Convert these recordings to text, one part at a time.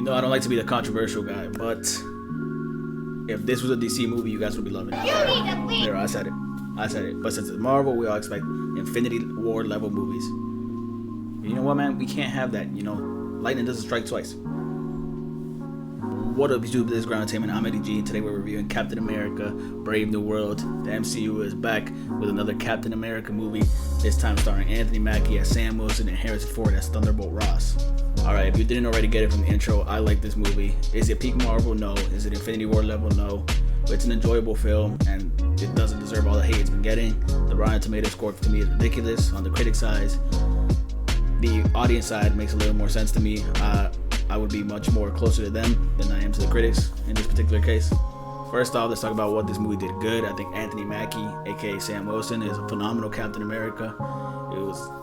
know I don't like to be the controversial guy, but if this was a DC movie, you guys would be loving it. There, I said it. But since it's Marvel, we all expect Infinity War level movies. You know what, man? We can't have that. Lightning doesn't strike twice. What up, YouTube? This is Ground Entertainment. I'm Eddie G, and today we're reviewing Captain America: Brave New World. The MCU is back with another Captain America movie. This time starring Anthony Mackie as Sam Wilson and Harrison Ford as Thunderbolt Ross. Alright, if you didn't already get it from the intro, I like this movie. Is it peak Marvel? No. Is it Infinity War level? No. But it's an enjoyable film, and it doesn't deserve all the hate it's been getting. The Rotten Tomatoes score to me is ridiculous. On the critic side, the audience side makes a little more sense to me. I would be much more closer to them than I am to the critics in this particular case. First off, let's talk about what this movie did good. I think Anthony Mackie, aka Sam Wilson, is a phenomenal Captain America.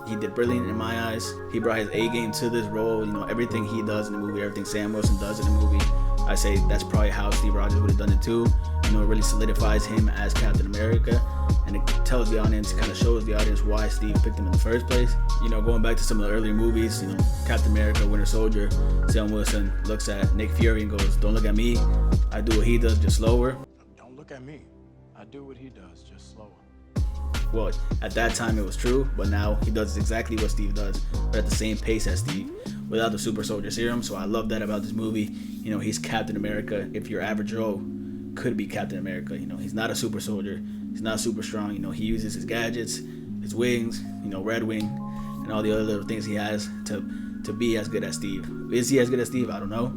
He did brilliant in my eyes. He brought his A game to this role. Everything he does in the movie, everything Sam Wilson does in the movie, I say that's probably how Steve Rogers would have done it too. It really solidifies him as Captain America, and it tells the audience, kind of shows the audience why Steve picked him in the first place. Going back to some of the earlier movies, Captain America, Winter Soldier, Sam Wilson looks at Nick Fury and goes, "Don't look at me, I do what he does, just slower." Don't look at me, I do what he does, just slower. Well, at that time it was true, but now he does exactly what Steve does, but at the same pace as Steve, without the super soldier serum. So I love that about this movie. He's Captain America. If your average Joe could be Captain America, he's not a super soldier. He's not super strong. He uses his gadgets, his wings, Red Wing, and all the other little things he has to be as good as Steve. Is he as good as Steve? I don't know,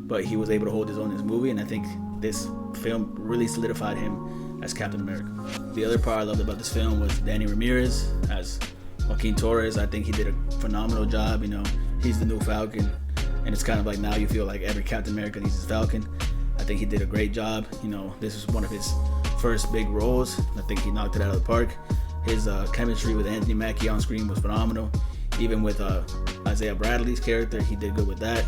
but he was able to hold his own in this movie, and I think this film really solidified him as Captain America. The other part I loved about this film was Danny Ramirez as Joaquin Torres. I think he did a phenomenal job. He's the new Falcon, and it's kind of like now you feel like every Captain America needs his Falcon. I think he did a great job. This is one of his first big roles. I think he knocked it out of the park. His chemistry with Anthony Mackie on screen was phenomenal. Even with Isaiah Bradley's character, he did good with that.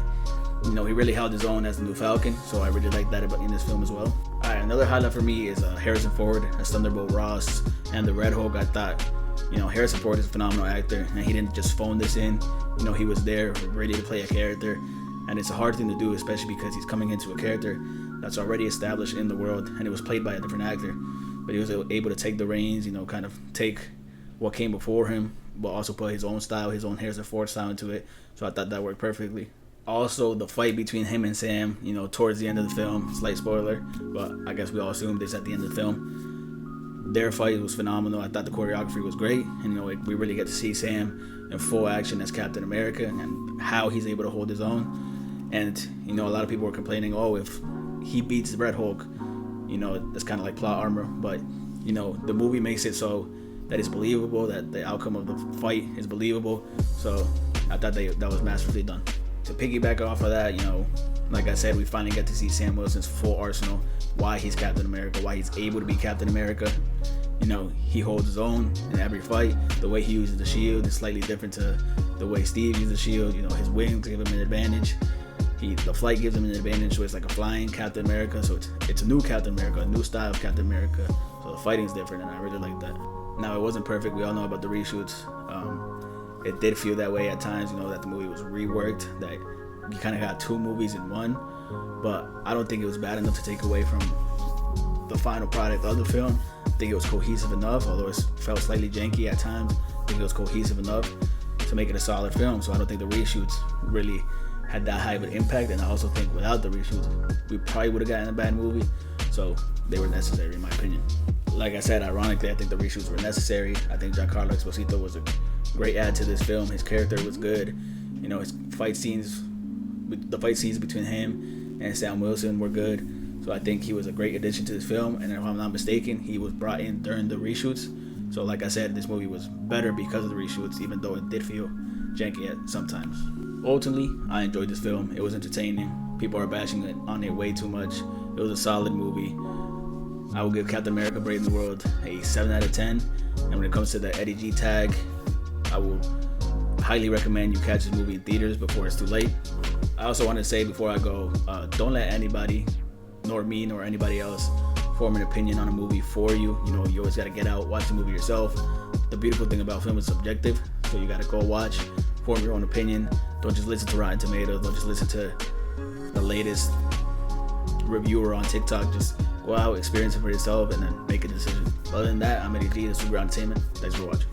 He really held his own as the new Falcon, so I really like that in this film as well. Alright, another highlight for me is Harrison Ford as Thunderbolt Ross and the Red Hulk. I thought, Harrison Ford is a phenomenal actor, and he didn't just phone this in. He was there, ready to play a character, and it's a hard thing to do, especially because he's coming into a character that's already established in the world, and it was played by a different actor. But he was able to take the reins, kind of take what came before him, but also put his own style, his own Harrison Ford style into it. So I thought that worked perfectly. Also, the fight between him and Sam, towards the end of the film, slight spoiler, but I guess we all assumed this at the end of the film. Their fight was phenomenal. I thought the choreography was great, and we really get to see Sam in full action as Captain America and how he's able to hold his own. And a lot of people were complaining, oh, if he beats the Red Hulk, it's kind of like plot armor, but the movie makes it so that it's believable, that the outcome of the fight is believable. So I thought that was masterfully done. To piggyback off of that, like I said, we finally get to see Sam Wilson's full arsenal, why he's Captain America, why he's able to be Captain America. He holds his own in every fight. The way he uses the shield is slightly different to the way Steve uses the shield. His wings give him an advantage. The flight gives him an advantage, so it's like a flying Captain America. So it's a new Captain America, a new style of Captain America. So the fighting's different, and I really like that. Now, it wasn't perfect. We all know about the reshoots. It did feel that way at times, that the movie was reworked, that you kind of got two movies in one. But I don't think it was bad enough to take away from the final product of the film. I think it was cohesive enough, although it felt slightly janky at times. I think it was cohesive enough to make it a solid film. So I don't think the reshoots really had that high of an impact, and I also think without the reshoots, we probably would have gotten a bad movie. So they were necessary, in my opinion. Like I said, ironically, I think the reshoots were necessary. I think Giancarlo Esposito was a great add to this film. His character was good. His fight scenes, the fight scenes between him and Sam Wilson were good. So I think he was a great addition to this film. And if I'm not mistaken, he was brought in during the reshoots. So like I said, this movie was better because of the reshoots, even though it did feel janky at sometimes. Ultimately, I enjoyed this film. It was entertaining. People are bashing it on it way too much. It was a solid movie. I will give Captain America: Brave New World a 7 out of 10. And when it comes to the Eddie G tag, I will highly recommend you catch this movie in theaters before it's too late. I also want to say before I go, don't let anybody, nor me, nor anybody else, form an opinion on a movie for you. You always got to get out, watch the movie yourself. The beautiful thing about film is subjective, so you got to go watch, form your own opinion. Don't just listen to Rotten Tomatoes. Don't just listen to the latest reviewer on TikTok. Just go out, experience it for yourself, and then make a decision. Other than that, I'm Eddie G, the Super Entertainment. Thanks for watching.